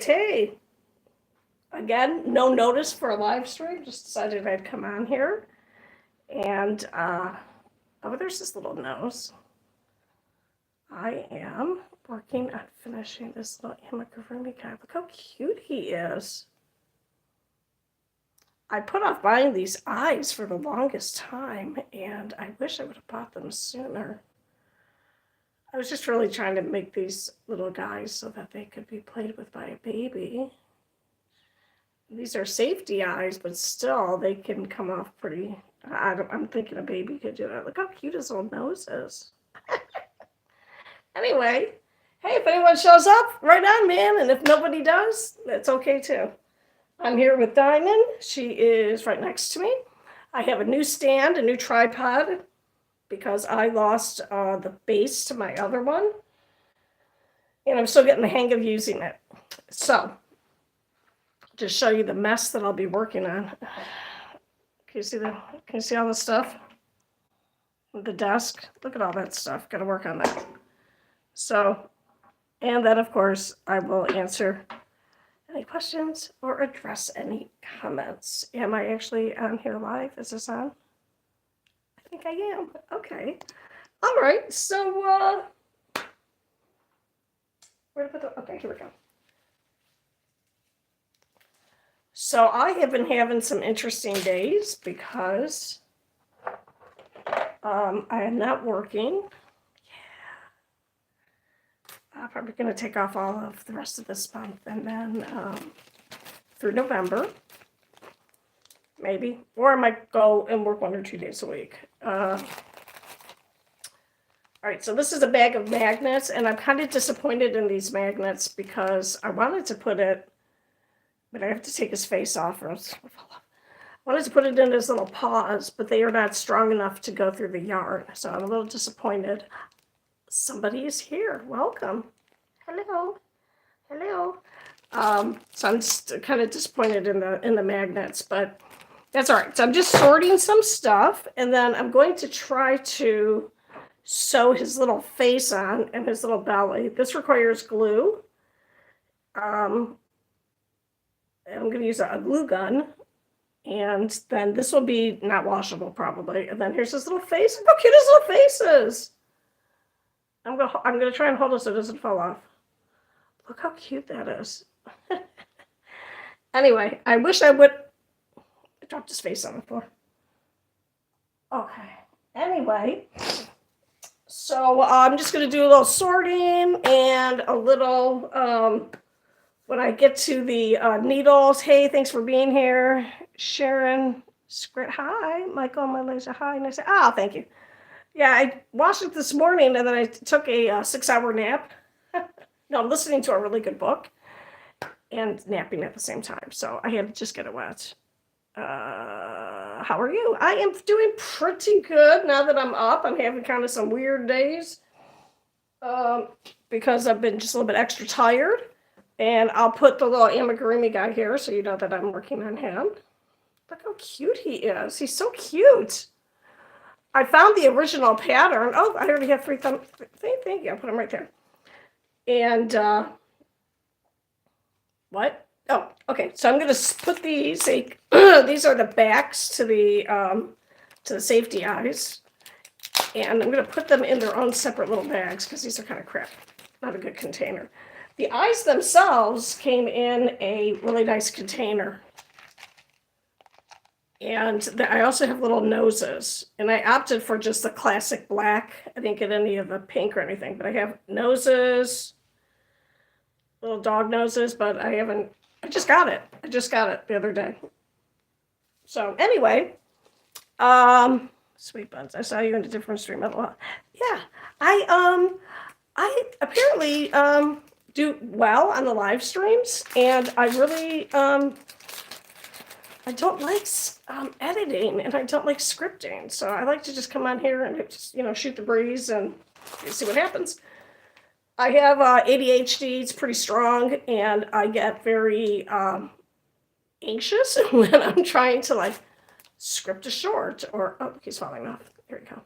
Hey, again, no notice for a live stream. Just decided I'd come on here. And, oh, there's this little nose. I am working on finishing this little Amigurumi guy. Look how cute he is. I put off buying these eyes for the longest time, and I wish I would have bought them sooner. I was just really trying to make these little guys so that they could be played with by a baby. These are safety eyes, but still, they can come off pretty. I'm thinking a baby could do that. Look how cute his little nose is. Anyway, hey, if anyone shows up, right on, man. And if nobody does, that's okay too. I'm here with Diamond. She is right next to me. I have a new stand, a new tripod, because I lost the base to my other one. And I'm still getting the hang of using it. So, just show you the mess that I'll be working on. Can you see all the stuff? The desk. Look at all that stuff. Got to work on that. So, and then of course I will answer any questions or address any comments. Am I actually on here live? Is this on? I think I am. Okay. All right. So, where to put the? Okay, here we go. So I have been having some interesting days because I am not working. I'm probably going to take off all of the rest of this month and then through November, maybe. Or I might go and work 1 or 2 days a week. All right, so this is a bag of magnets, and I'm kind of disappointed in these magnets because I wanted to put it, but I have to take his face off or else it'll fall off. I wanted to put it in his little paws, but they are not strong enough to go through the yarn, so I'm a little disappointed. Somebody is here. Welcome. Hello. Hello. So I'm just kind of disappointed in the magnets, but that's all right. So I'm just sorting some stuff, and then I'm going to try to sew his little face on and his little belly. This requires glue. I'm going to use a glue gun, and then this will be not washable probably. And then here's his little face. Look how cute his little face is. I'm gonna try and hold it so it doesn't fall off. Look how cute that is. Anyway, I wish I would. I dropped his face on the floor. Okay. Anyway, so I'm just gonna do a little sorting and a little. When I get to the needles, hey, thanks for being here, Sharon. Hi, Michael, my laser. Hi, and I say, thank you. Yeah, I watched it this morning, and then I took a 6-hour nap. No, I'm listening to a really good book and napping at the same time, so I had to just get it wet. How are you? I am doing pretty good now that I'm up. I'm having kind of some weird days because I've been just a little bit extra tired. And I'll put the little Amigurumi guy here so you know that I'm working on him. Look how cute he is. He's so cute. I found the original pattern. Oh, I already have 3 thumbs. Thank you. I'll put them right there. And what? Oh, okay. So I'm going to put these. These are the backs to the safety eyes, and I'm going to put them in their own separate little bags because these are kind of crap. Not a good container. The eyes themselves came in a really nice container. And I also have little noses. And I opted for just the classic black. I didn't get any of the pink or anything. But I have noses, little dog noses. But I just got it. I just got it the other day. So anyway, Sweet Buns, I saw you in a different stream. Yeah, I apparently do well on the live streams, and I really I don't like editing, and I don't like scripting, so I like to just come on here and just, shoot the breeze and see what happens. I have ADHD. It's pretty strong, and I get very anxious when I'm trying to script a short or he's falling off. There we go.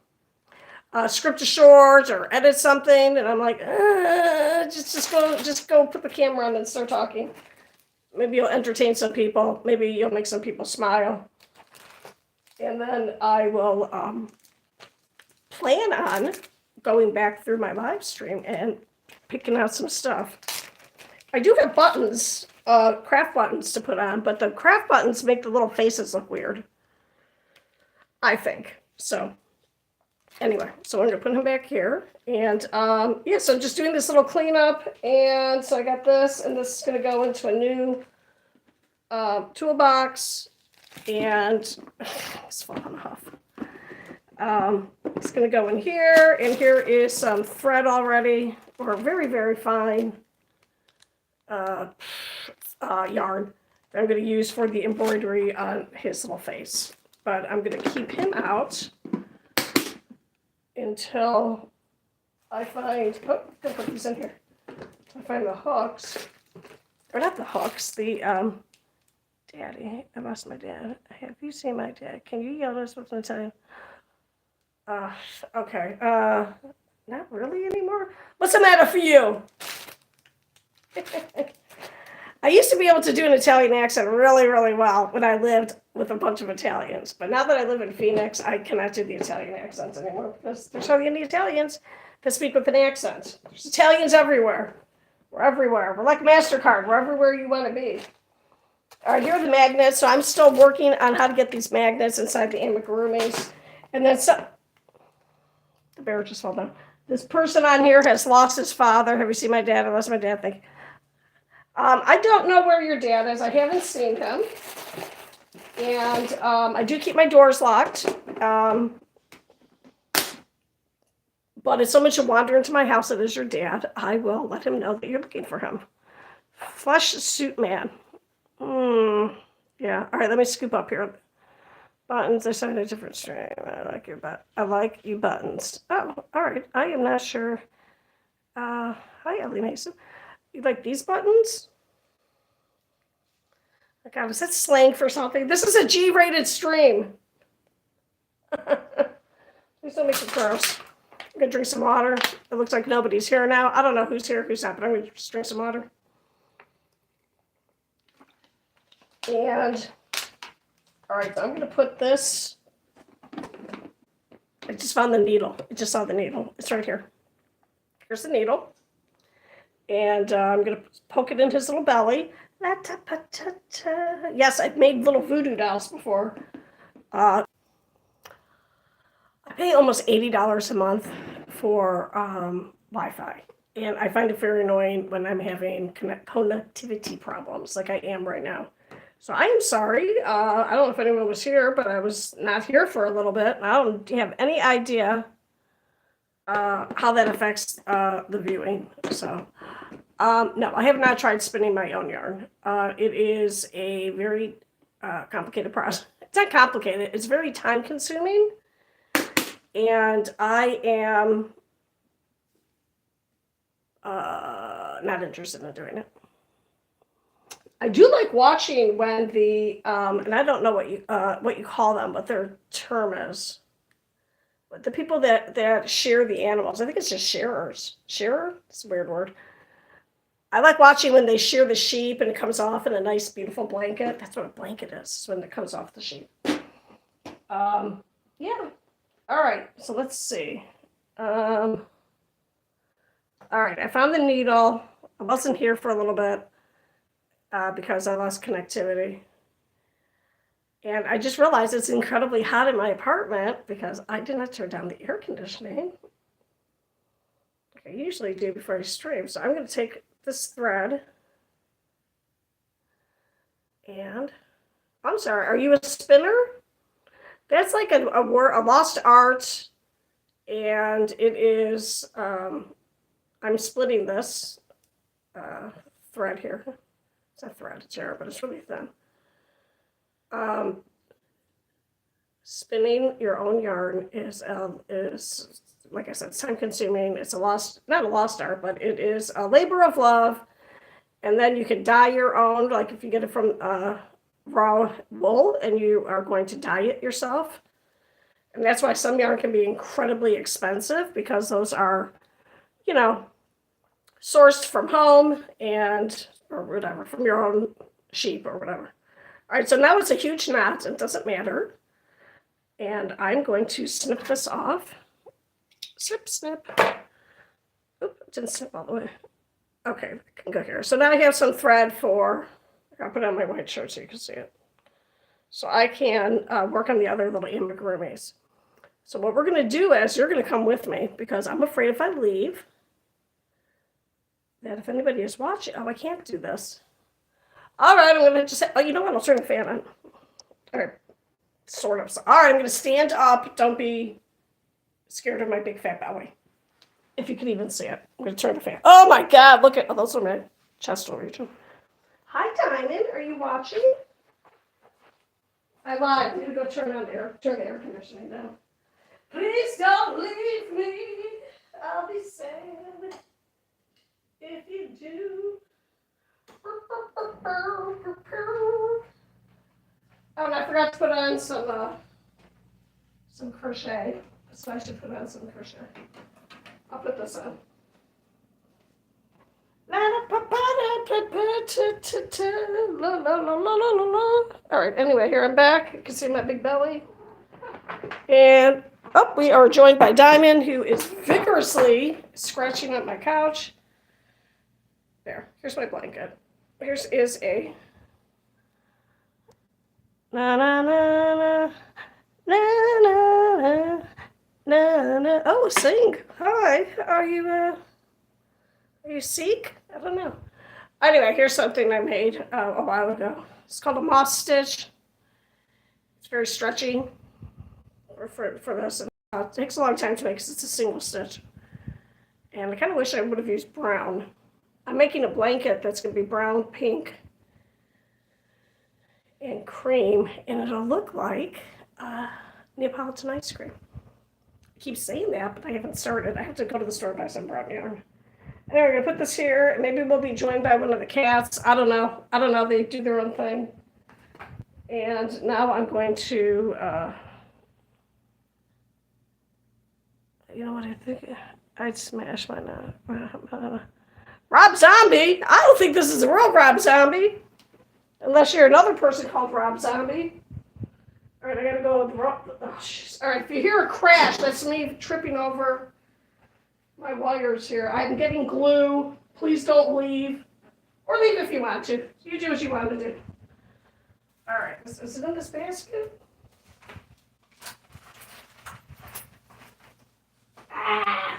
script a short or edit something, and I'm like, just go put the camera on and start talking. Maybe you'll entertain some people. Maybe you'll make some people smile. And then I will plan on going back through my live stream and picking out some stuff. I do have buttons, craft buttons to put on, but the craft buttons make the little faces look weird, I think. So anyway, so I'm going to put him back here. And yeah, so just doing this little cleanup. And so I got this, and this is going to go into a new toolbox. And it's falling off. It's going to go in here. And here is some thread already, or very, very fine yarn that I'm going to use for the embroidery on his little face. But I'm going to keep him out until I find, oh, I'm going to put these in here. I find the hooks, or not the hooks, the, Daddy, I lost my dad. Have you seen my dad? Can you yell at us what's in Italian? Okay, not really anymore. What's the matter for you? I used to be able to do an Italian accent really, really well when I lived with a bunch of Italians. But now that I live in Phoenix, I cannot do the Italian accents anymore because there's hardly any Italians that speak with an accent. There's Italians everywhere. We're everywhere. We're like MasterCard. We're everywhere you want to be. All right, here are the magnets. So I'm still working on how to get these magnets inside the amigurumis. And then the bear just fell down. This person on here has lost his father. Have you seen my dad? I lost my dad. Thank you. I don't know where your dad is. I haven't seen him. And I do keep my doors locked. But if someone should wander into my house that is your dad, I will let him know that you're looking for him. Flesh suit man. Yeah. All right, let me scoop up here. Buttons, they're showing a different string. I like your I like you buttons. Oh, all right. I am not sure. Hi, Ellie Mason. You like these buttons? Oh God, was that slang for something? This is a G-rated stream. Please don't make it gross. I'm gonna drink some water. It looks like nobody's here now. I don't know who's here, who's not, but I'm gonna just drink some water. And all right, so I'm gonna put this. I just found the needle. I just saw the needle. It's right here. Here's the needle. And I'm going to poke it in his little belly. Yes, I've made little voodoo dolls before. I pay almost $80 a month for Wi-Fi. And I find it very annoying when I'm having connectivity problems like I am right now. So I am sorry. I don't know if anyone was here, but I was not here for a little bit. I don't have any idea how that affects the viewing. So no, I have not tried spinning my own yarn. It is a very complicated process. It's not complicated. It's very time consuming. And I am not interested in doing it. I do like watching when the and I don't know what you call them, what their term is. But the people that shear the animals, I think it's just shearers. Shearer? It's a weird word. I like watching when they shear the sheep and it comes off in a nice, beautiful blanket. That's what a blanket is, when it comes off the sheep. Yeah. All right. So let's see. All right. I found the needle. I wasn't here for a little bit because I lost connectivity. And I just realized it's incredibly hot in my apartment because I did not turn down the air conditioning. Like I usually do before I stream. So I'm going to take this thread. And I'm sorry, are you a spinner? That's like a lost art. And it is, I'm splitting this thread here. It's not thread, it's yarn, but it's really thin. Spinning your own yarn is like I said, it's time consuming. It's not a lost art, but it is a labor of love. And then you can dye your own, like if you get it from raw wool and you are going to dye it yourself. And that's why some yarn can be incredibly expensive, because those are, you know, sourced from home and, or whatever, from your own sheep or whatever. All right, so now it's a huge knot. It doesn't matter. And I'm going to snip this off. Snip, snip. Oop, it didn't snip all the way. Okay, I can go here. So now I have some thread for, I'll put on my white shirt so you can see it. So I can work on the other little amigurumis. So what we're going to do is, you're going to come with me, because I'm afraid if I leave, that if anybody is watching, oh, I can't do this. All right, I'm going to just say, oh, you know what? I'll turn the fan on. All right, sort of. So, all right, I'm going to stand up. Don't be scared of my big fat belly. If you can even see it. I'm going to turn the fan. Oh my God, look at, oh, those are my chestal region. Hi, Diamond. Are you watching? I lied. I'm going to go turn the air conditioning down. Please don't leave me. I'll be sad if you do. Oh, and I forgot to put on some crochet. So I should put on some crochet. I'll put this on. All right, anyway, here I'm back. You can see my big belly. And, oh, we are joined by Diamond, who is vigorously scratching up my couch. There, here's my blanket. Here's is a na na na na na na na na. Oh, sing! Hi, are you Sikh? I don't know. Anyway, here's something I made a while ago. It's called a moss stitch. It's very stretchy for this. And, it takes a long time to make because it's a single stitch. And I kind of wish I would have used brown. I'm making a blanket that's going to be brown, pink, and cream, and it'll look like Neapolitan ice cream. I keep saying that, but I haven't started. I have to go to the store and buy some brown yarn. Anyway, we're going to put this here, and maybe we'll be joined by one of the cats. I don't know. They do their own thing. And now I'm going to, you know what I think? I'd smash my Rob Zombie? I don't think this is a real Rob Zombie. Unless you're another person called Rob Zombie. All right, I gotta go with Rob. Oh, all right, if you hear a crash, that's me tripping over my wires here. I'm getting glue. Please don't leave. Or leave if you want to. You do what you want to do. All right, is it in this basket?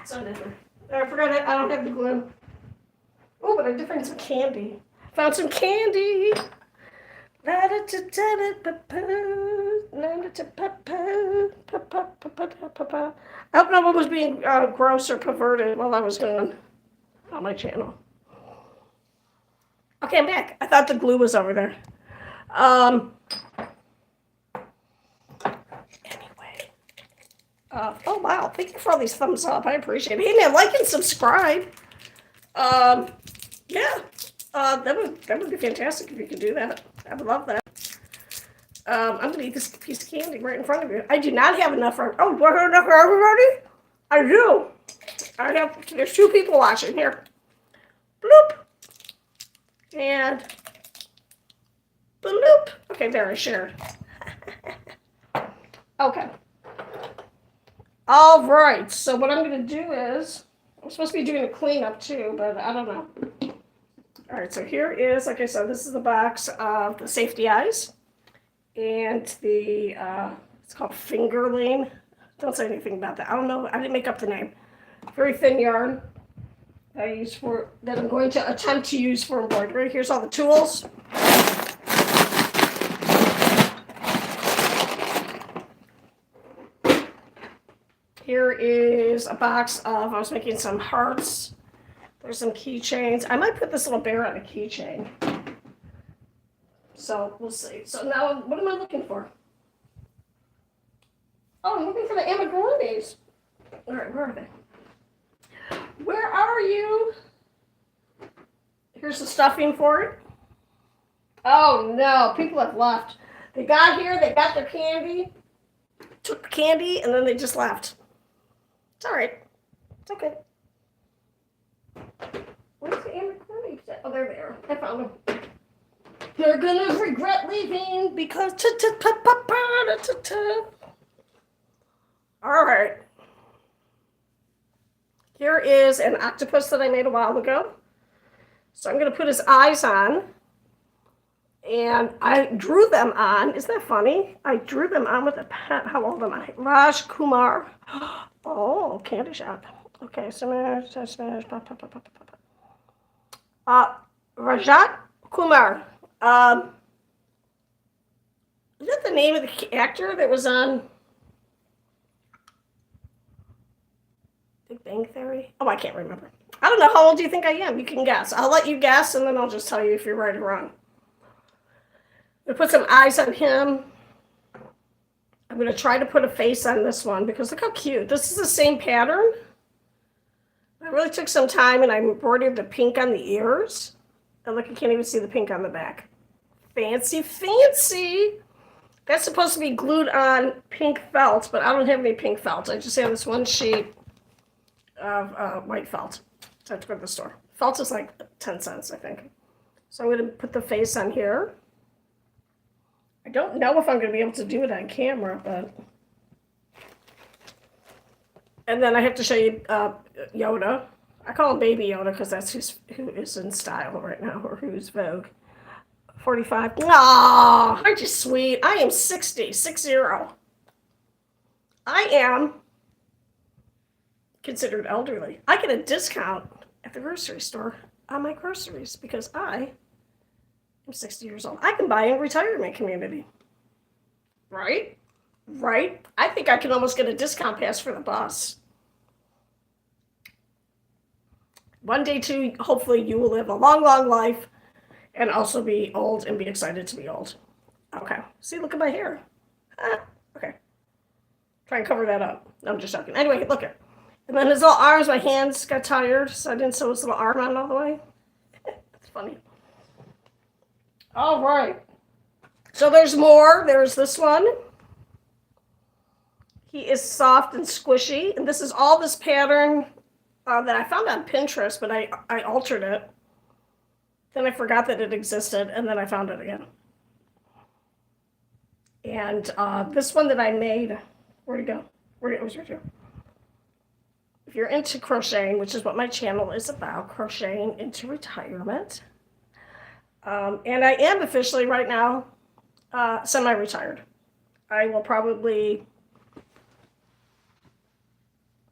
It's under there. I forgot I don't have the glue. Oh, but I did find some candy. Found some candy. I hope no one was being gross or perverted while I was gone on my channel. Okay, I'm back. I thought the glue was over there. Anyway. Oh, wow. Thank you for all these thumbs up. I appreciate it. Hey, man, like and subscribe. Yeah. That would be fantastic if you could do that. I would love that. I'm going to eat this piece of candy right in front of you. I do not have enough for... Oh, do I have enough for everybody? I do. There's 2 people watching here. Bloop. And... bloop. Okay, there, I shared. Okay. All right, so what I'm going to do is... I'm supposed to be doing a cleanup too, but I don't know. All right, so here is, like I said, this is the box of the safety eyes. And the, it's called fingerling. Don't say anything about that. I don't know. I didn't make up the name. Very thin yarn that I'm going to attempt to use for embroidery. Here's all the tools. Here is a box of, I was making some hearts. There's some keychains. I might put this little bear on a keychain. So we'll see. So now, what am I looking for? Oh, I'm looking for the amigurumis. All right, where are they? Where are you? Here's the stuffing for it. Oh no, people have left. They got here, they got their candy. took candy, and then they just left. It's all right. It's okay. Where's the Amigurumi? Oh, there they are. I found them. They're gonna regret leaving because all right. Here is an octopus that I made a while ago. So I'm gonna put his eyes on. And I drew them on. Isn't that funny? I drew them on with a pen. How old am I? Raj Kumar. Oh, candy shop. Okay, smash. Rajat Kumar. Is that the name of the actor that was on Big Bang Theory? Oh, I can't remember. I don't know. How old do you think I am? You can guess. I'll let you guess, and then I'll just tell you if you're right or wrong. I'm going to put some eyes on him. I'm going to try to put a face on this one because look how cute. This is the same pattern. I really took some time and I embroidered the pink on the ears. And look, you can't even see the pink on the back. Fancy, fancy. That's supposed to be glued on pink felt, but I don't have any pink felt. I just have this one sheet of white felt. So I have to go to the store. Felt is like 10 cents, I think. So I'm going to put the face on here. I don't know if I'm going to be able to do it on camera, but... And then I have to show you Yoda. I call him Baby Yoda because that's who is in style right now, or who's Vogue. 45. Aww, aren't you sweet? I am 60, 60. I am considered elderly. I get a discount at the grocery store on my groceries because I'm 60 years old. I can buy in retirement community. Right? Right? I think I can almost get a discount pass for the bus. One day, too, hopefully you will live a long, long life and also be old and be excited to be old. Okay. See, look at my hair. Okay. Try and cover that up. No, I'm just joking. Anyway, look at it. And then his little arms, my hands got tired, so I didn't sew his little arm on all the way. That's funny. All right. So there's more. There's this one. He is soft and squishy. And this is all this pattern that I found on Pinterest, but I altered it. Then I forgot that it existed, and then I found it again. And this one that I made, where'd it go? It was right here. If you're into crocheting, which is what my channel is about, crocheting into retirement. And I am officially right now semi-retired. I will probably,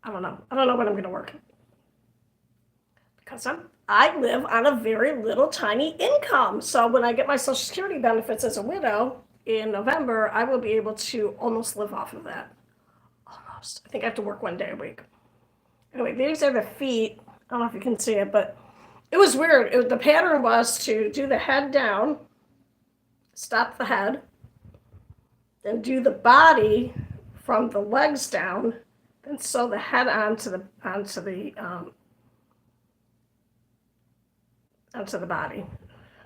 I don't know when I'm going to work. Because I live on a very little tiny income. So when I get my Social Security benefits as a widow in November, I will be able to almost live off of that. Almost. I think I have to work one day a week. Anyway, these are the feet. I don't know if you can see it, but it was weird. The pattern was to do the head down, stop the head, then do the body from the legs down, then sew the head onto the body. I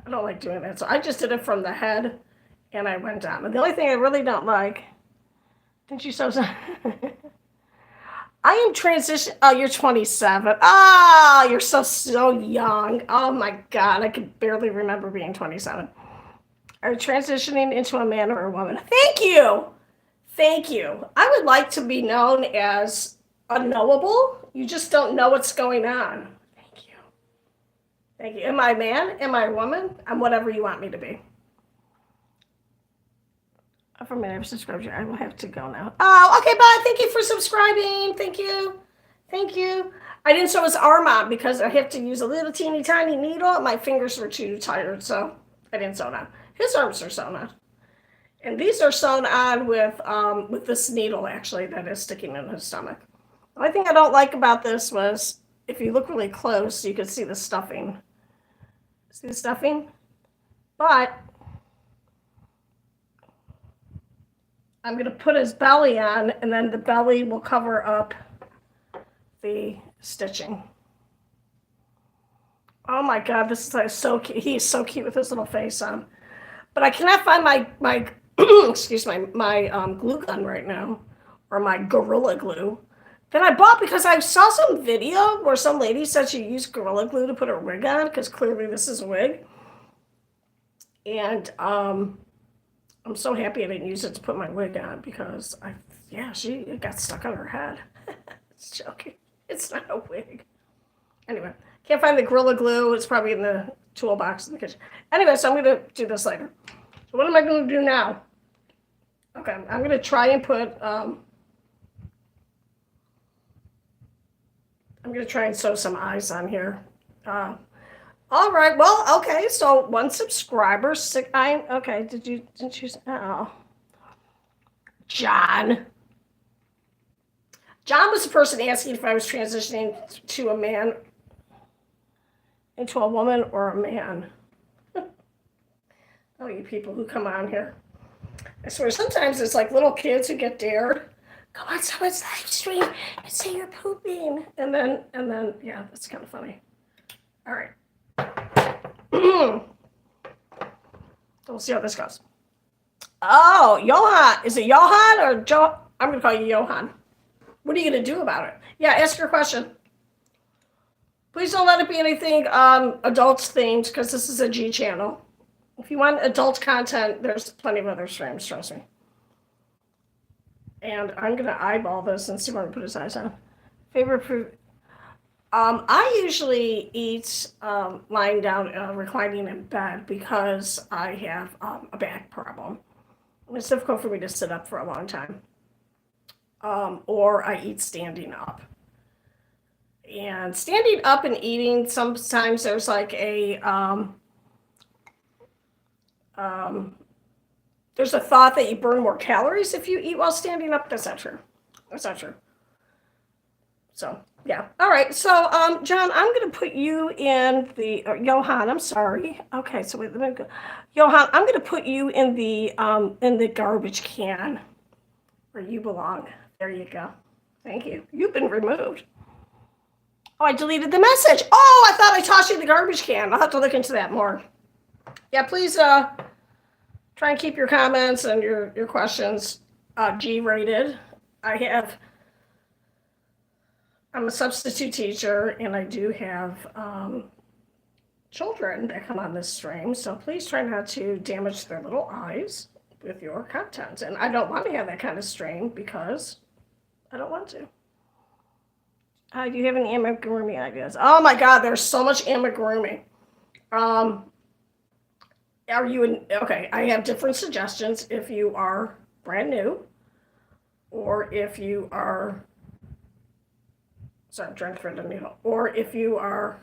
don't like doing that, so I just did it from the head, and I went down. And the only thing I really don't like, didn't you sew some? I am transition. Oh, you're 27. Oh, you're so young. Oh my God, I could barely remember being 27. Are you transitioning into a man or a woman? Thank you. Thank you. I would like to be known as unknowable. You just don't know what's going on. Thank you. Thank you. Am I a man? Am I a woman? I'm whatever you want me to be. For a minute, I've subscribed you. I will have to go now. Oh, okay, bye. Thank you for subscribing. Thank you. Thank you. I didn't sew his arm on because I have to use a little teeny tiny needle. My fingers were too tired, so I didn't sew it on. His arms are sewn on. And these are sewn on with this needle, actually, that is sticking in his stomach. The only thing I don't like about this was, if you look really close, you can see the stuffing. See the stuffing? But I'm going to put his belly on, and then the belly will cover up the stitching. Oh my God, this is like so cute. He is so cute with his little face on. But I cannot find my excuse my glue gun right now. or my Gorilla Glue that I bought because I saw some video where some lady said she used Gorilla Glue to put her wig on, because clearly this is a wig. And I'm so happy I didn't use it to put my wig on, because it got stuck on her head. It's joking. It's not a wig. Anyway, can't find the Gorilla Glue. It's probably in the toolbox in the kitchen. Anyway, so I'm going to do this later. So what am I going to do now? Okay, I'm going to try and put, I'm going to try and sew some eyes on here. All right, well, okay, so 1 subscriber, okay, didn't you, oh. John was the person asking if I was transitioning to a man, into a woman or a man. Oh, you people who come on here. I swear, sometimes it's like little kids who get dared. Go on someone's live stream and say you're pooping. And then, yeah, that's kind of funny. All right. We'll see how this goes. Oh, Johan. Is it Johan or Joe? I'm going to call you Johan. What are you going to do about it? Yeah, ask your question. Please don't let it be anything adults themed, because this is a G channel. If you want adult content, there's plenty of other streams, trust me. And I'm going to eyeball this and see what I put his eyes on. Favorite fruit? I usually eat lying down, reclining in bed, because I have a back problem. It's difficult for me to sit up for a long time. Or I eat standing up. And standing up and eating, sometimes there's like there's a thought that you burn more calories if you eat while standing up. That's not true. That's not true. So, yeah. All right. So, John, I'm going to put you in the, Johan, I'm sorry. Okay. So wait, let me go. Johan, I'm going to put you in the garbage can where you belong. There you go. Thank you. You've been removed. Oh, I deleted the message. Oh, I thought I tossed you in the garbage can. I'll have to look into that more. Yeah, please try and keep your comments and your questions G-rated. I'm a substitute teacher, and I do have children that come on this stream, so please try not to damage their little eyes with your content. And I don't want to have that kind of stream, because I don't want to. Do you have any amigurumi ideas? Oh my God, there's so much amigurumi. Are you in? Okay, I have different suggestions if you are brand new, or if you are. Sorry, I'm trying to thread a needle. Or if you are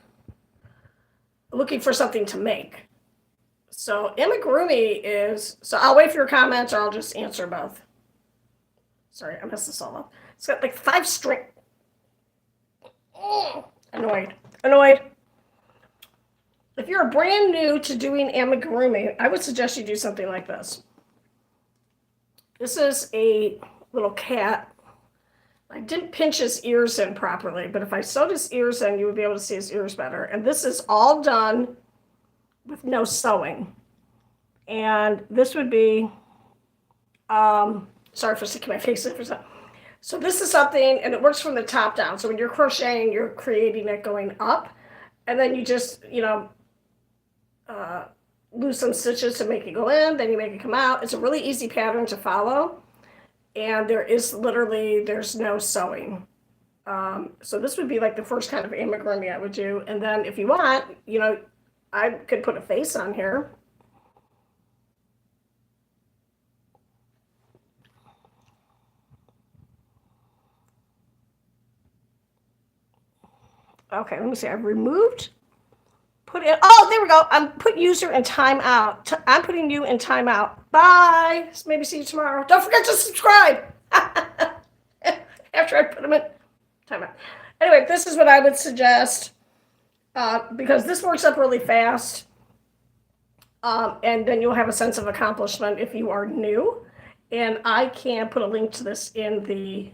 looking for something to make. So amigurumi is. So I'll wait for your comments, or I'll just answer both. Sorry, I messed this all up. It's got like 5 string. Annoyed. If you're brand new to doing amigurumi, I would suggest you do something like this. This is a little cat. I didn't pinch his ears in properly, but if I sewed his ears in, you would be able to see his ears better. And this is all done with no sewing. And this would be, sorry for sticking my face in for a second. So this is something, and it works from the top down. So when you're crocheting, you're creating it going up, and then you just, lose some stitches to make it go in, then you make it come out. It's a really easy pattern to follow, and there's no sewing. So this would be like the first kind of amigurumi I would do. And then if you want, I could put a face on here. Okay, let me see. I've removed, put in. Oh, there we go. Put user in timeout. I'm putting you in timeout. Bye. Maybe see you tomorrow. Don't forget to subscribe. After I put them in timeout. Anyway, this is what I would suggest, because this works up really fast, and then you'll have a sense of accomplishment if you are new. And I can put a link to this in the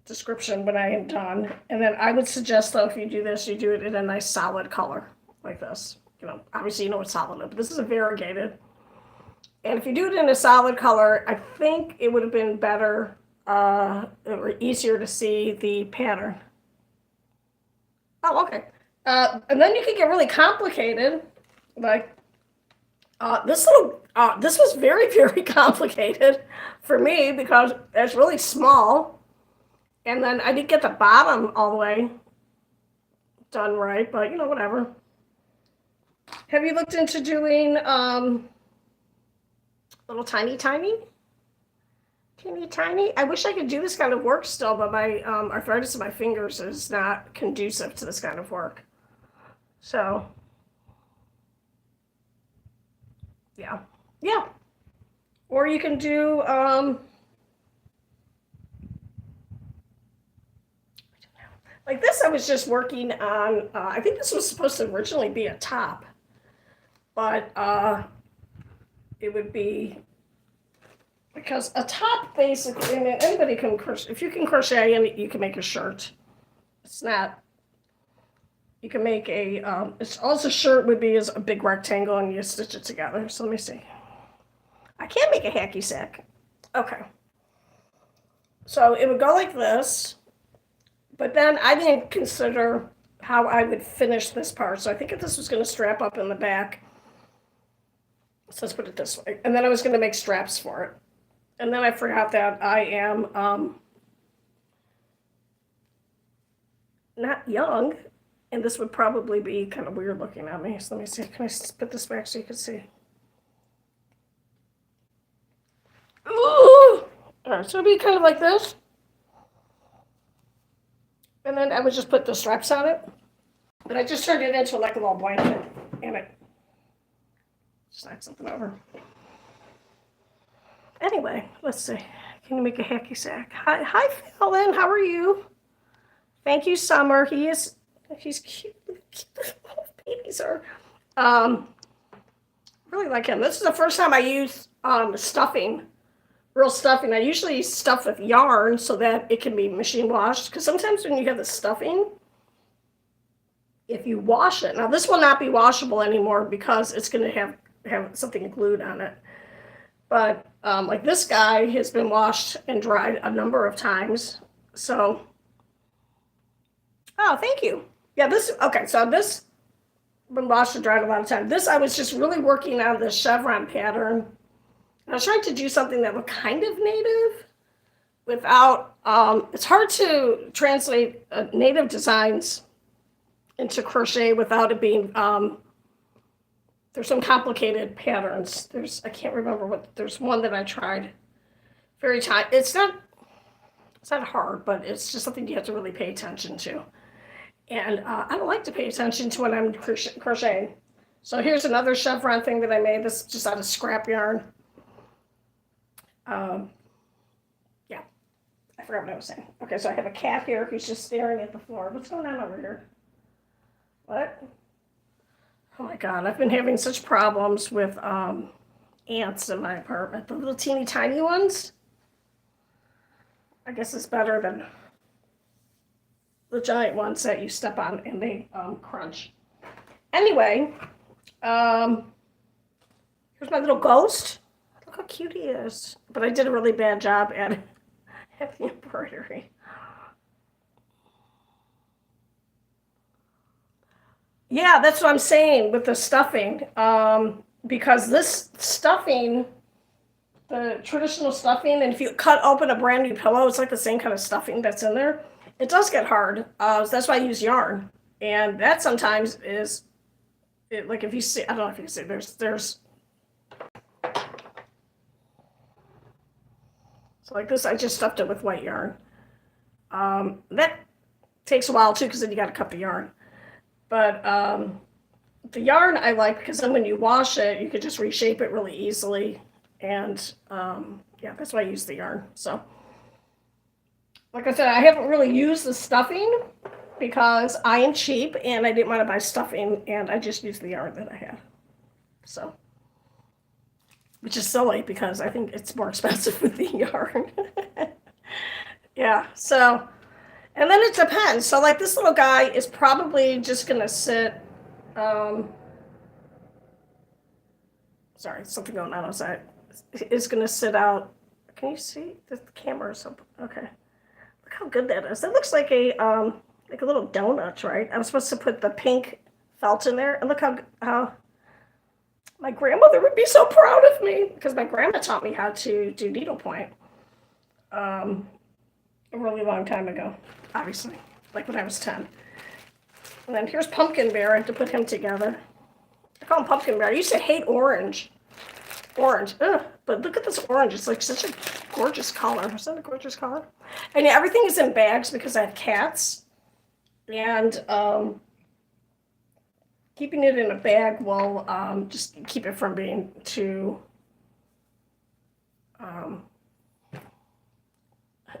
description when I am done. And then I would suggest, though, if you do this, you do it in a nice solid color like this. Obviously you know what solid is, but this is a variegated. And if you do it in a solid color, I think it would have been better or easier to see the pattern. Oh, okay. And then you can get really complicated. Like this was very, very complicated for me because it's really small. And then I didn't get the bottom all the way done right, but whatever. Have you looked into doing little tiny? Teeny tiny? I wish I could do this kind of work still, but my arthritis in my fingers is not conducive to this kind of work. So, yeah. Yeah. Or you can do, like this, I was just working on, I think this was supposed to originally be a top, but it would be, because a top basically, I mean, anybody can crochet. If you can crochet, and you can make a shirt. It's not, you can make a, it's also a shirt would be as a big rectangle and you stitch it together. So let me see. I can't make a hacky sack. Okay. So it would go like this, but then I didn't consider how I would finish this part. So I think if this was going to strap up in the back, so let's put it this way. And then I was going to make straps for it. And then I forgot that I am not young, and this would probably be kind of weird looking at me. So let me see. Can I put this back so you can see? Ooh! All right, so it'd be kind of like this. And then I would just put the straps on it. But I just turned it into like a little blanket. And it slide something over. Anyway, let's see. Can you make a hacky sack? Hi, Fallon. How are you? Thank you, Summer. He's cute. Babies are. Really like him. This is the first time I use stuffing, real stuffing. I usually stuff with yarn so that it can be machine washed. Because sometimes when you have the stuffing, if you wash it, now this will not be washable anymore because it's going to have something glued on it. But like this guy has been washed and dried a number of times. So, oh, thank you. Yeah, okay, so this been washed and dried a lot of times. This, I was just really working on the chevron pattern. I was trying to do something that looked kind of native without, it's hard to translate native designs into crochet without it being, there's some complicated patterns. I can't remember there's one that I tried. Very tight. It's not hard, but it's just something you have to really pay attention to. And I don't like to pay attention to when I'm crocheting. So here's another chevron thing that I made. This is just out of scrap yarn. Yeah, I forgot what I was saying. Okay, so I have a cat here who's just staring at the floor. What's going on over here? What? Oh my God, I've been having such problems with ants in my apartment. The little teeny tiny ones. I guess it's better than the giant ones that you step on and they crunch. Anyway, here's my little ghost. Look how cute he is. But I did a really bad job at the embroidery. Yeah, that's what I'm saying with the stuffing. Because this stuffing, the traditional stuffing, and if you cut open a brand new pillow, it's like the same kind of stuffing that's in there. It does get hard. So that's why I use yarn. And that sometimes is, like if you see, I don't know if you can see, there's, so like this, I just stuffed it with white yarn. That takes a while too, because then you got to cut the yarn. But the yarn I like because then when you wash it, you could just reshape it really easily. And yeah, that's why I use the yarn. So, like I said, I haven't really used the stuffing because I am cheap and I didn't want to buy stuffing, and I just used the yarn that I had. So, which is silly because I think it's more expensive with the yarn. Yeah, so, and then it depends. So like this little guy is probably just going to sit, Sorry, something going on outside. Is going to sit out. Can you see the camera or something? Okay. Look how good that is. That looks like a little donut, right? I was supposed to put the pink felt in there, and look how my grandmother would be so proud of me because my grandma taught me how to do needlepoint a really long time ago, obviously, like when I was 10. And then here's Pumpkin Bear. I have to put him together. I call him Pumpkin Bear. I used to hate orange. Orange. Ugh. But look at this orange. It's like such a gorgeous color. Is that a gorgeous color? And yeah, everything is in bags because I have cats. And keeping it in a bag will just keep it from being too...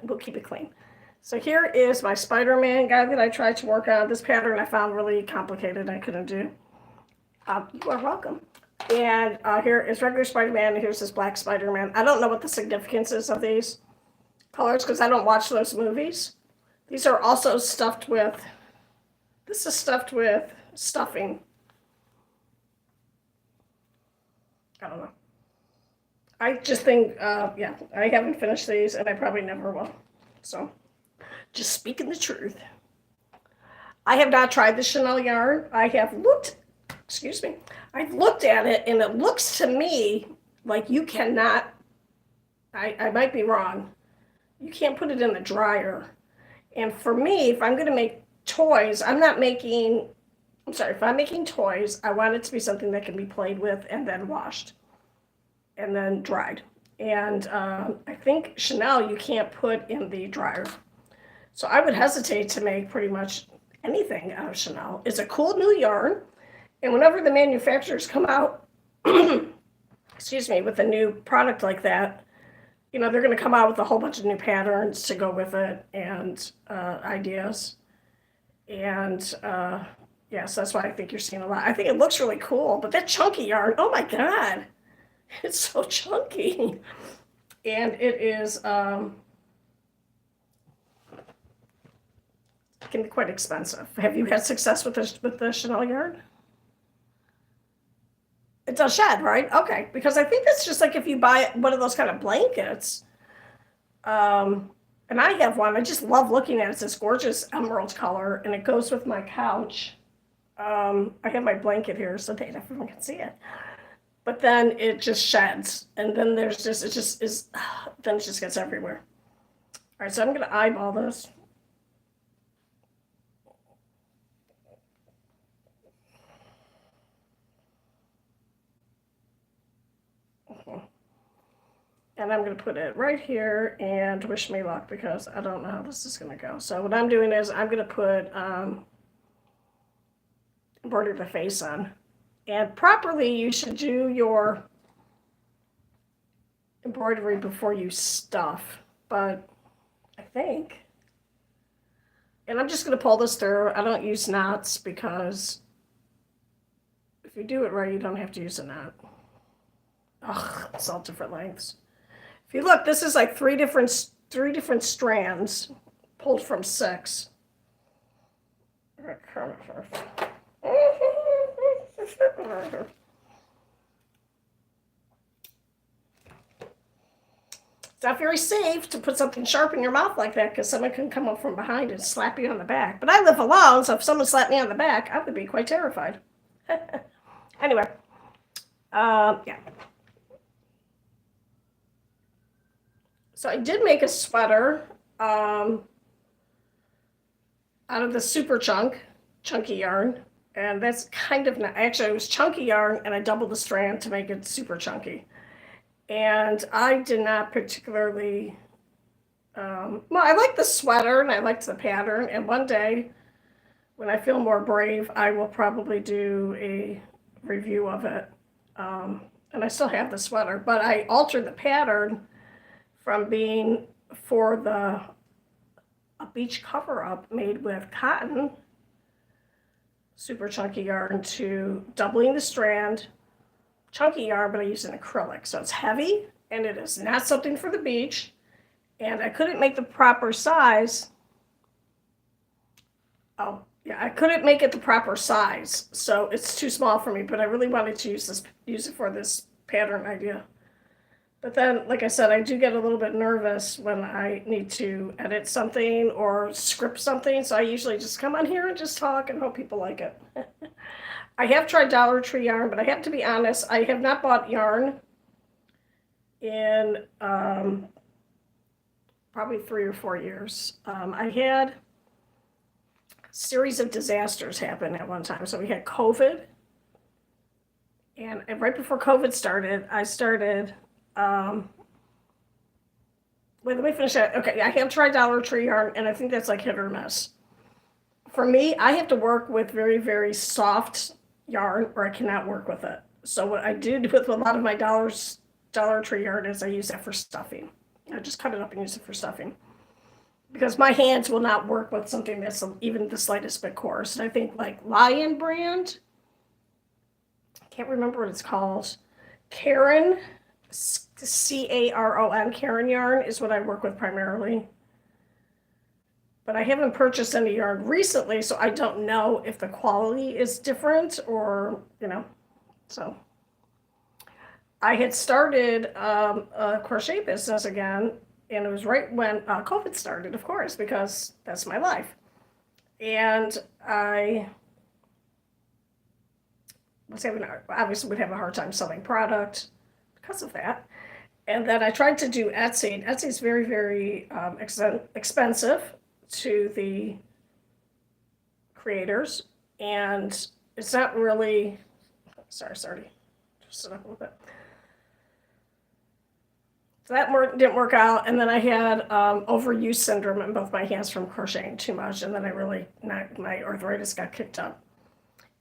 we'll keep it clean. So here is my Spider-Man guy that I tried to work on. This pattern I found really complicated. I couldn't do. You are welcome. And here is regular Spider-Man, and here's this black Spider-Man. I don't know what the significance is of these colors because I don't watch those movies. These are also stuffed with, this is stuffed with stuffing. I don't know. I just think, yeah, I haven't finished these, and I probably never will. So, just speaking the truth. I have not tried the Chanel yarn. I have looked, excuse me, I've looked at it, and it looks to me like you cannot, I might be wrong, you can't put it in the dryer. And for me, if I'm going to make toys, I'm sorry, if I'm making toys, I want it to be something that can be played with and then washed and then dried. And I think Chanel you can't put in the dryer. So I would hesitate to make pretty much anything out of Chanel. It's a cool new yarn. And whenever the manufacturers come out, excuse me, with a new product like that, you know, they're going to come out with a whole bunch of new patterns to go with it and ideas. And yes, that's why I think you're seeing a lot. I think it looks really cool, but that chunky yarn, oh my God, it's so chunky. And it is, can be quite expensive. Have you had success with the Chanel yarn? It does shed, right? Okay, because I think it's just like if you buy one of those kind of blankets, and I have one. I just love looking at it. It's this gorgeous emerald color, and it goes with my couch. I have my blanket here so that everyone can see it. But then it just sheds, and then then it just gets everywhere. All right, so I'm going to eyeball this. And I'm going to put it right here and wish me luck because I don't know how this is going to go. So what I'm doing is I'm going to put embroider the face on. And properly, you should do your embroidery before you stuff. But I think, and I'm just going to pull this through. I don't use knots because if you do it right, you don't have to use a knot. Ugh, it's all different lengths. If you look, this is like three different strands pulled from 6. It's not very safe to put something sharp in your mouth like that because someone can come up from behind and slap you on the back. But I live alone, so if someone slapped me on the back, I would be quite terrified. Anyway, yeah. So I did make a sweater out of the super chunky yarn. And that's kind of not, actually it was chunky yarn and I doubled the strand to make it super chunky. And I did not particularly, well, I liked the sweater and I liked the pattern. And one day when I feel more brave, I will probably do a review of it. And I still have the sweater, but I altered the pattern from being for a beach cover-up made with cotton, super chunky yarn, to doubling the strand, chunky yarn, but I use an acrylic. So it's heavy, and it is not something for the beach. And I couldn't make the proper size. Oh, yeah, I couldn't make it the proper size. So it's too small for me, but I really wanted to use it for this pattern idea. But then, like I said, I do get a little bit nervous when I need to edit something or script something. So I usually just come on here and just talk and hope people like it. I have tried Dollar Tree yarn, but I have to be honest, I have not bought yarn in probably 3 or 4 years. I had a series of disasters happen at one time. So we had COVID. And right before COVID started, I started... wait, let me finish that. Okay, I have tried Dollar Tree yarn, and I think that's like hit or miss. For me, I have to work with very, very soft yarn, or I cannot work with it. So what I do with a lot of my Dollar Tree yarn is I use that for stuffing. I just cut it up and use it for stuffing. Because my hands will not work with something that's even the slightest bit coarse. And I think like Lion brand, I can't remember what it's called, Caron, Caron, Caron yarn is what I work with primarily. But I haven't purchased any yarn recently, so I don't know if the quality is different or, so. I had started a crochet business again, and it was right when COVID started, of course, because that's my life. And I obviously would have a hard time selling product because of that. And then I tried to do Etsy, and Etsy's very, very expensive to the creators, and it's not really, sorry, just sit up a little bit. So that didn't work out, and then I had overuse syndrome in both my hands from crocheting too much, and then my arthritis got kicked up.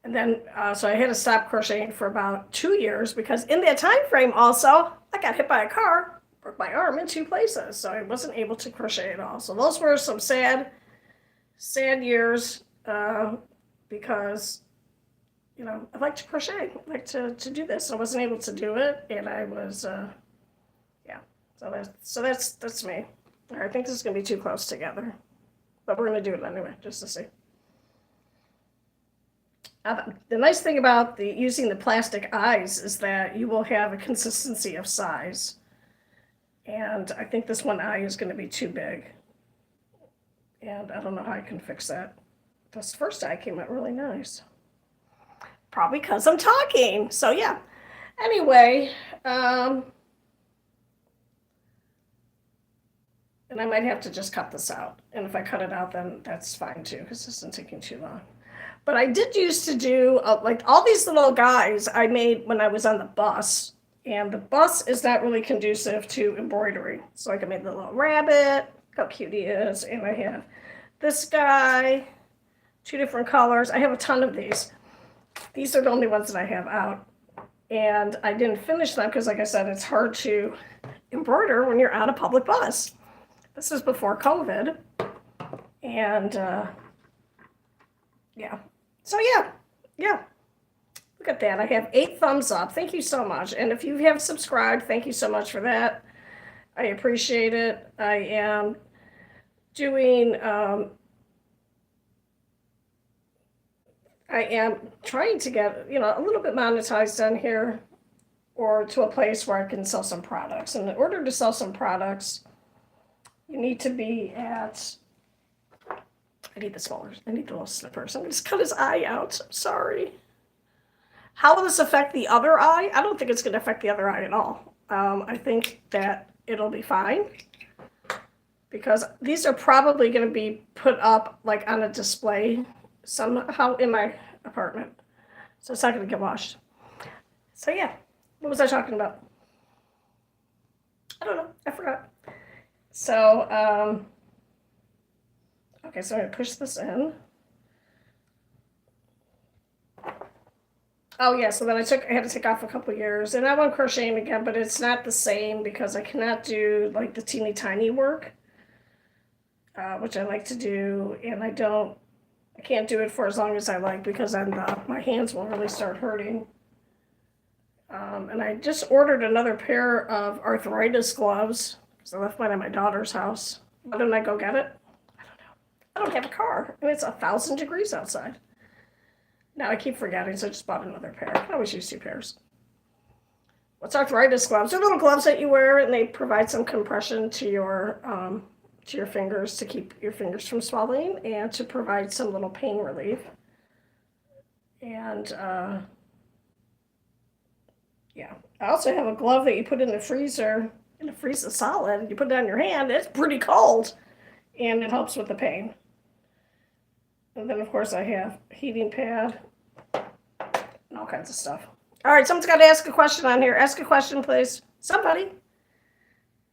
And then, so I had to stop crocheting for about 2 years, because in that time frame also, I got hit by a car, broke my arm in 2 places, so I wasn't able to crochet at all. So those were some sad years, because, I like to crochet, I like to do this. I wasn't able to do it, and I was, So that's me. All right, I think this is going to be too close together, but we're going to do it anyway, just to see. The nice thing about using the plastic eyes is that you will have a consistency of size. And I think this one eye is going to be too big. And I don't know how I can fix that. This first eye came out really nice. Probably because I'm talking. So yeah. Anyway, and I might have to just cut this out. And if I cut it out, then that's fine too, because this isn't taking too long. But I did used to do, like all these little guys I made when I was on the bus. And the bus is not really conducive to embroidery. So like I made the little rabbit, how cute he is. And I have this guy, 2 different colors. I have a ton of these. These are the only ones that I have out. And I didn't finish them because, like I said, it's hard to embroider when you're on a public bus. This is before COVID. And yeah. So yeah. Look at that. I have 8 thumbs up. Thank you so much. And if you have subscribed, thank you so much for that. I appreciate it. I am doing, I am trying to get, a little bit monetized on here, or to a place where I can sell some products. And in order to sell some products, you need to be at, I need the little snippers. I'm going to just cut his eye out. I'm sorry. How will this affect the other eye? I don't think it's going to affect the other eye at all. I think that it'll be fine, because these are probably going to be put up like on a display somehow in my apartment. So it's not going to get washed. So yeah, what was I talking about? I don't know. I forgot. So, okay, so I'm going to push this in. Oh yeah, so then I had to take off a couple years, and I went crocheting again, but it's not the same because I cannot do like the teeny tiny work, which I like to do, and I can't do it for as long as I like, because then my hands will really start hurting. And I just ordered another pair of arthritis gloves because I left mine at my daughter's house. Why didn't I go get it? I don't know. I don't have a car, and it's 1,000 degrees outside. Now I keep forgetting, so I just bought another pair. I can always use 2 pairs. what's arthritis gloves? They're little gloves that you wear, and they provide some compression to your fingers to keep your fingers from swelling and to provide some little pain relief. And yeah, I also have a glove that you put in the freezer, and it freezes solid. And you put it on your hand. It's pretty cold, and it helps with the pain. And then, of course, I have a heating pad and all kinds of stuff. All right, someone's got to ask a question on here. Ask a question, please. Somebody.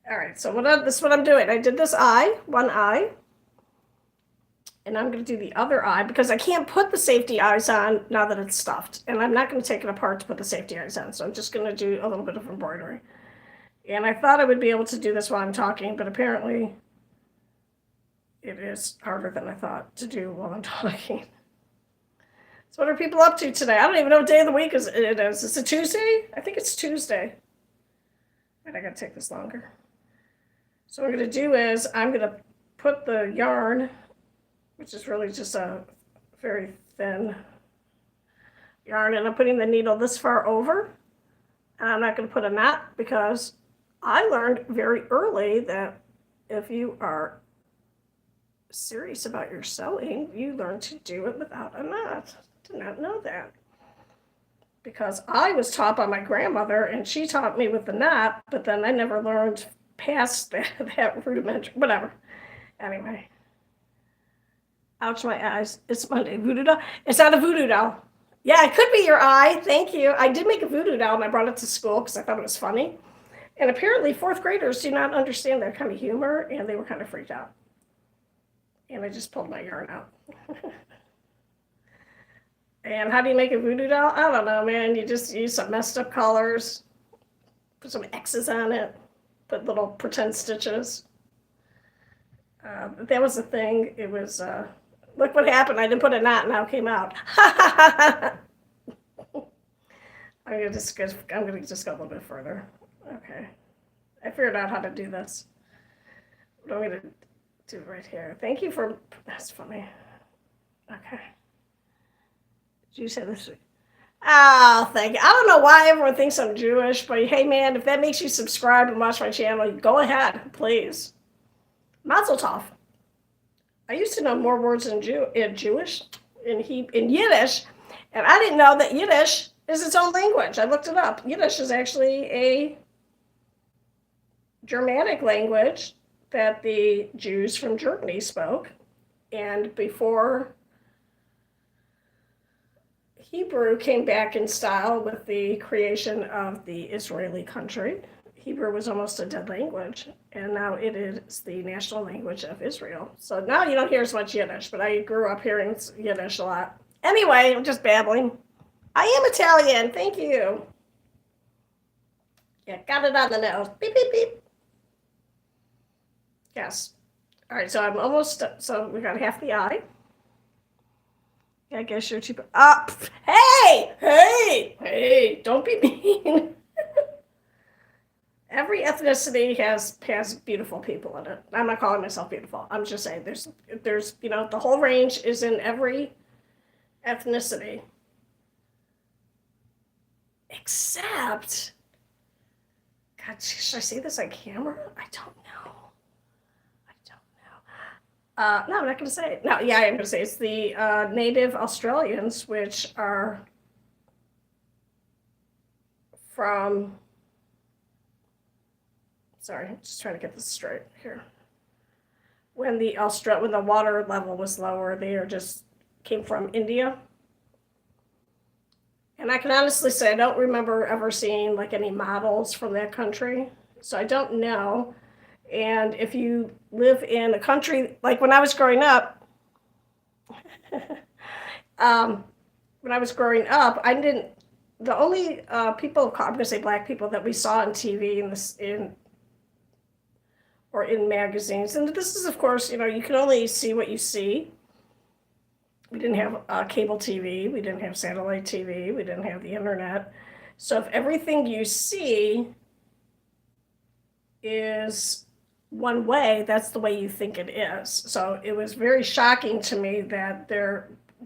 All right, so this is what I'm doing. I did this eye, one eye. And I'm going to do the other eye because I can't put the safety eyes on now that it's stuffed. And I'm not going to take it apart to put the safety eyes on. So I'm just going to do a little bit of embroidery. And I thought I would be able to do this while I'm talking, but apparently it is harder than I thought to do while I'm talking. So what are people up to today? I don't even know what day of the week it is. Is it Tuesday? I think it's Tuesday. Wait, I got to take this longer. So what I'm going to do is I'm going to put the yarn, which is really just a very thin yarn, and I'm putting the needle this far over. And I'm not going to put a knot because I learned very early that if you are serious about your sewing, you learn to do it without a knot. Did not know that. Because I was taught by my grandmother, and she taught me with the knot, but then I never learned past that rudimentary, whatever. Anyway. Ouch, my eyes. It's Monday. Voodoo doll? It's not a voodoo doll. Yeah, it could be your eye. Thank you. I did make a voodoo doll, and I brought it to school because I thought it was funny. And apparently, fourth graders do not understand that kind of humor, and they were kind of freaked out. And I just pulled my yarn out. And how do you make a voodoo doll? I don't know, man. You just use some messed up colors, put some X's on it, put little pretend stitches. That was the thing. It was... Look what happened. I didn't put a knot and now it came out. I'm going to just go a little bit further. Okay. I figured out how to do this. What am I going to do right here? Thank you for... That's funny. Okay. Did you say this? Oh, thank you. I don't know why everyone thinks I'm Jewish, but hey, man, if that makes you subscribe and watch my channel, go ahead, please. Mazel tov. I used to know more words in Jewish, in Yiddish, and I didn't know that Yiddish is its own language. I looked it up. Yiddish is actually a Germanic language that the Jews from Germany spoke, and before Hebrew came back in style with the creation of the Israeli country. Hebrew was almost a dead language, and now it is the national language of Israel. So now you don't hear as much Yiddish, but I grew up hearing Yiddish a lot. Anyway, I'm just babbling. I am Italian. Thank you. Yeah, got it on the nose. Beep, beep, beep. Yes. All right, so I'm almost, so we got half the eye. I guess you're too, hey, don't be mean. Every ethnicity has beautiful people in it. I'm not calling myself beautiful. I'm just saying there's the whole range is in every ethnicity. Except, God, should I say this on camera? I don't know. No, I'm not going to say it. No, yeah, I am going to say it's the native Australians, which are from... Sorry, I'm just trying to get this straight here. When the water level was lower, they came from India. And I can honestly say I don't remember ever seeing like any models from that country. So I don't know. And if you live in a country, like when I was growing up, the only people, I'm going to say black people that we saw on TV or in magazines, and this is, of course, you can only see what you see. We didn't have cable TV, we didn't have satellite TV, we didn't have the internet. So if everything you see is one way, that's the way you think it is. So it was very shocking to me that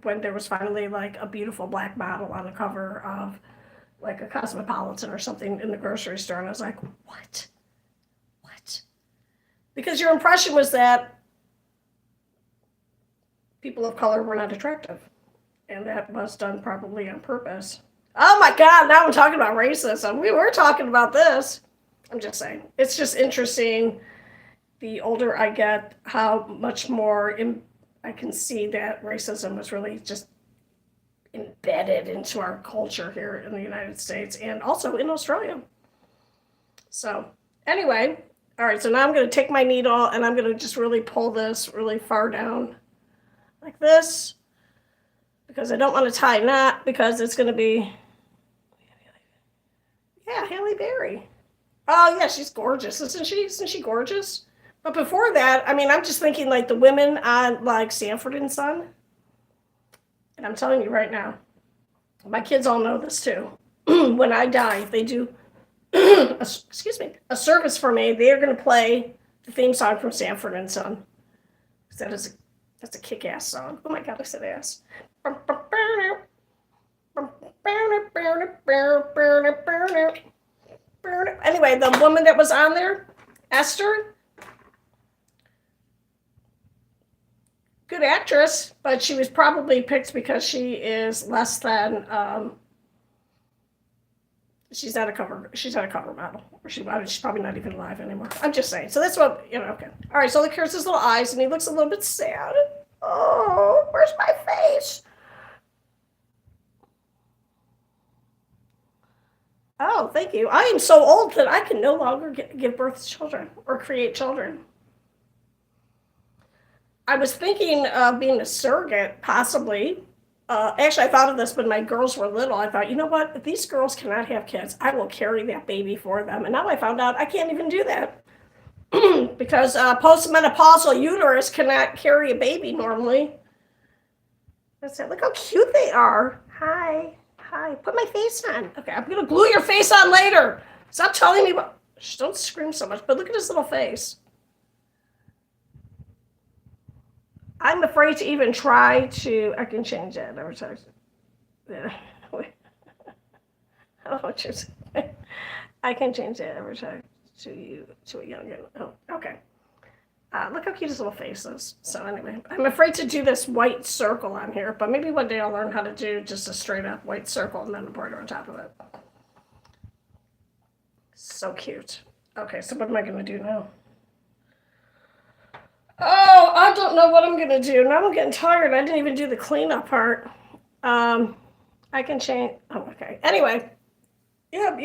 when there was finally like a beautiful black model on the cover of like a Cosmopolitan or something in the grocery store, and I was like, what? What? Because your impression was that people of color were not attractive, and that was done probably on purpose. Oh my God, now I'm talking about racism. We were talking about this. I'm just saying. It's just interesting, the older I get, how much more I can see that racism was really just embedded into our culture here in the United States and also in Australia. So anyway, all right, so now I'm going to take my needle and I'm going to just really pull this really far down like this, because I don't want to tie a knot, because it's going to be, yeah, Halle Berry. Oh yeah, she's gorgeous, isn't she? Isn't she gorgeous? But before that, I mean, I'm just thinking like the women on like Sanford and Son. And I'm telling you right now, my kids all know this too. When I die, if they do, a service for me, they are going to play the theme song from Sanford and Son. That's a kick-ass song. Oh my God, I said ass. Anyway, the woman that was on there, Esther, good actress, but she was probably picked because she is less than, she's not a cover model. Or she's probably not even alive anymore. I'm just saying. So that's what, okay. All right, so look, here's his little eyes, and he looks a little bit sad. Oh, where's my face? Oh, thank you. I am so old that I can no longer give birth to children or create children. I was thinking of being a surrogate, possibly. Actually, I thought of this when my girls were little. I thought, you know what? If these girls cannot have kids, I will carry that baby for them. And now I found out I can't even do that. Because postmenopausal uterus cannot carry a baby normally. That's it. Look how cute they are. Hi. Put my face on. Okay, I'm going to glue your face on later. Stop telling me what. Shh, don't scream so much, but look at his little face. I'm afraid to even try to. I can change that every time. Yeah. I don't know what you're saying. I can change that every time to a young. Oh, okay. Look how cute his little face is. So anyway, I'm afraid to do this white circle on here, but maybe one day I'll learn how to do just a straight up white circle and then a border on top of it. So cute. Okay, so what am I going to do now? Oh, I don't know what I'm going to do. Now I'm getting tired. I didn't even do the cleanup part. I can change. Oh, okay. Anyway, yeah,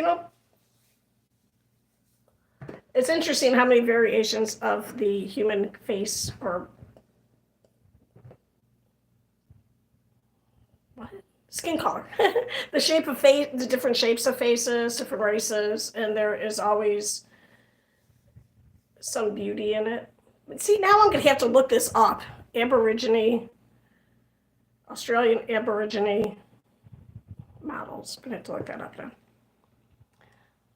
it's interesting how many variations of the human face or skin color, the shape of face, the different shapes of faces, different races, and there is always some beauty in it. But see, now I'm going to have to look this up. Australian Aborigine models. I'm going to have to look that up now.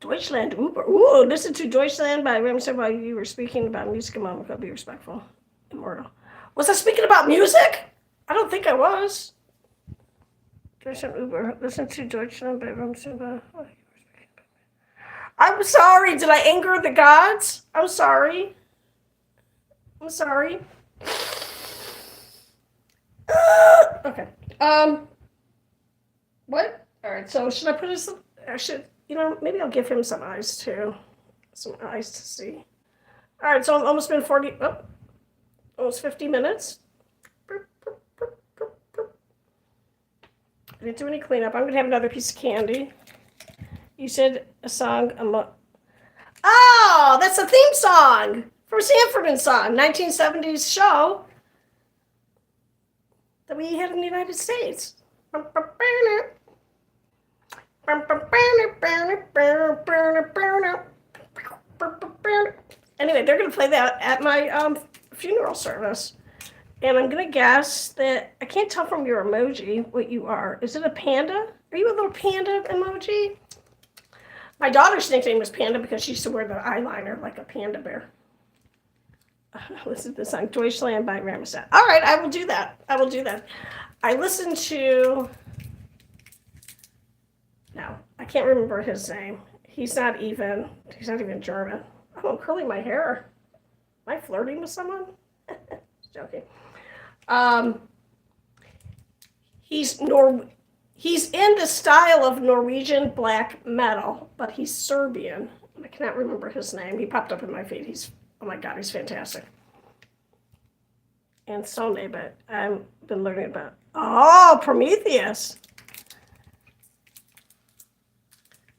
Deutschland Uber. Ooh, listen to Deutschland by Ramsey while you were speaking about music a moment ago. Be respectful. Immortal. Was I speaking about music? I don't think I was. Deutschland Uber. Listen to Deutschland by Ramsey. I'm sorry. Did I anger the gods? I'm sorry. Okay. What? All right. So should I put his? Maybe I'll give him some eyes too. Some eyes to see. All right. So I've almost been almost 50 minutes. I didn't do any cleanup. I'm gonna have another piece of candy. You said a song. Oh, that's a theme song from Sanford and Son, 1970s show that we had in the United States. Anyway, they're going to play that at my funeral service. And I'm going to guess that, I can't tell from your emoji what you are. Is it a panda? Are you a little panda emoji? My daughter's nickname was Panda because she used to wear the eyeliner like a panda bear. Listen to the song Deutschland by Ramstein. All right, I will do that. I listened to... No, I can't remember his name. He's not even German. Oh, I'm curling my hair. Am I flirting with someone? Just joking. Um, he's in the style of Norwegian black metal, but he's Serbian. I cannot remember his name. He popped up in my feed. Oh my God, he's fantastic. And Sone, but I've been learning about. Oh, Prometheus.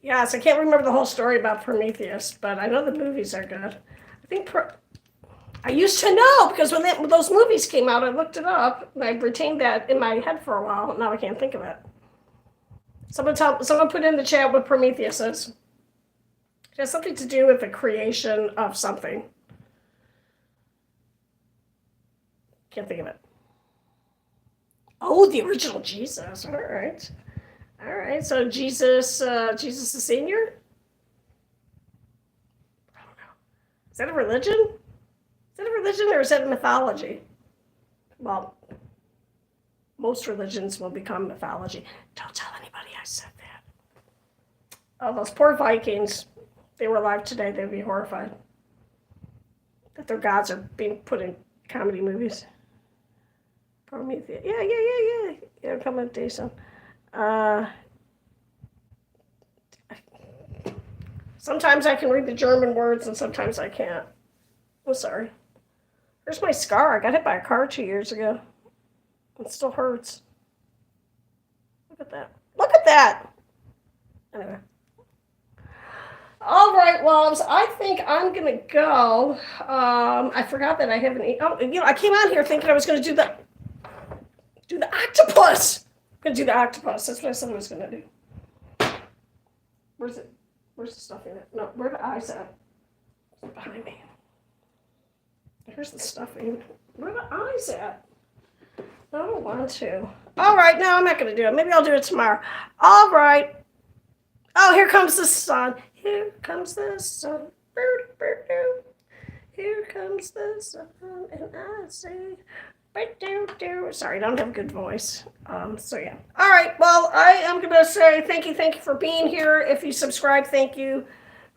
Yes, I can't remember the whole story about Prometheus, but I know the movies are good. I think I used to know because when those movies came out, I looked it up and I retained that in my head for a while. Now I can't think of it. Someone put in the chat what Prometheus is. It has something to do with the creation of something. Can't think of it. Oh, the original Jesus. All right. All right. So Jesus the Senior? I don't know. Is that a religion? Is that a religion or is that a mythology? Well, most religions will become mythology. Don't tell anybody I said that. Oh, those poor Vikings. If they were alive today, they'd be horrified that their gods are being put in comedy movies. Prometheus. Yeah. Come with Jason. Sometimes I can read the German words and sometimes I can't. I'm sorry. Here's my scar. I got hit by a car 2 years ago. It still hurts. Look at that. Look at that. Anyway. All right, loves. I think I'm going to go. I forgot that I haven't eaten. Oh, I came out here thinking I was going to do the octopus. I'm going to do the octopus. That's what I said I was going to do. Where's it? Where's the stuffing at? No, where are the eyes at? It's behind me. Here's the stuffing. Where are the eyes at? I don't want to. All right, no, I'm not going to do it. Maybe I'll do it tomorrow. All right. Oh, here comes the sun. Here comes the sun. Here comes the sun, and I say, sorry, I don't have a good voice. So yeah. All right. Well, I am going to say thank you for being here. If you subscribe, thank you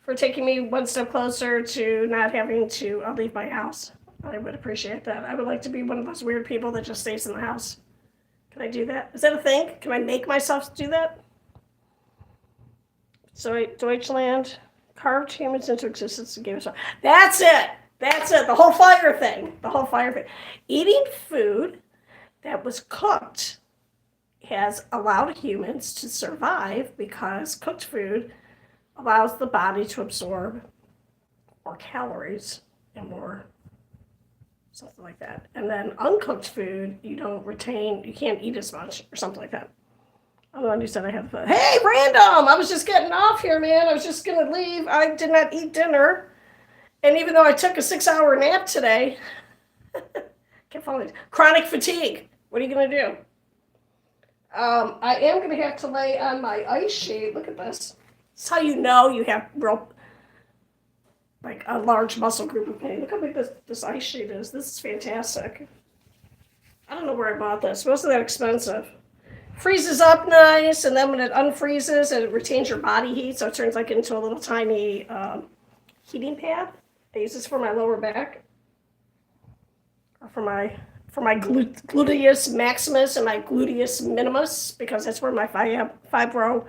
for taking me one step closer to not having to leave my house. I would appreciate that. I would like to be one of those weird people that just stays in the house. Can I do that? Is that a thing? Can I make myself do that? So Deutschland carved humans into existence and gave us. That's it. The whole fire thing. Eating food that was cooked has allowed humans to survive because cooked food allows the body to absorb more calories and more something like that. And then uncooked food, you can't eat as much or something like that. I'm the one who said I have fun. Hey, random! I was just getting off here, man. I was just going to leave. I did not eat dinner. And even though I took a 6-hour nap today, can't follow it. Chronic fatigue. What are you going to do? I am going to have to lay on my ice sheet. Look at this. This is how you know you have a large muscle group of pain. Look how big this ice sheet is. This is fantastic. I don't know where I bought this. It wasn't that expensive. Freezes up nice, and then when it unfreezes, it retains your body heat, so it turns into a little tiny heating pad. I use this for my lower back, or for my gluteus maximus and my gluteus minimus, because that's where my fibromyalgia.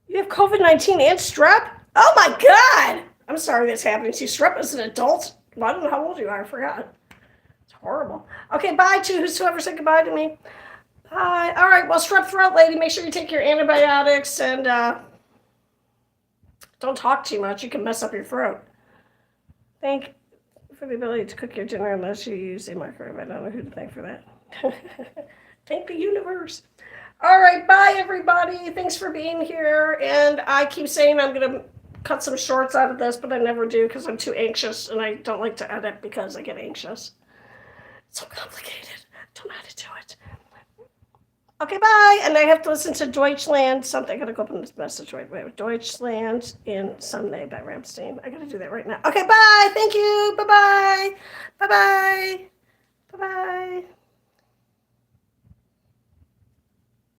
You have COVID-19 and strep? Oh my God! I'm sorry that's happening to you. Strep as an adult? Well, I don't know how old you are. I forgot. Horrible. Okay, bye to whoever said goodbye to me. Bye. All right, well, strep throat lady, make sure you take your antibiotics and don't talk too much. You can mess up your throat. Thank you for the ability to cook your dinner unless you use a microwave. I don't know who to thank for that. Thank the universe. All right, bye, everybody. Thanks for being here. And I keep saying I'm going to cut some shorts out of this, but I never do because I'm too anxious, and I don't like to edit because I get anxious. So complicated. Don't know how to do it. Okay, bye. And I have to listen to Deutschland something. I gotta go open this message right away. Deutschland in Sunday by Ramstein. I gotta do that right now. Okay, bye. Thank you. Bye-bye. Bye-bye. Bye-bye.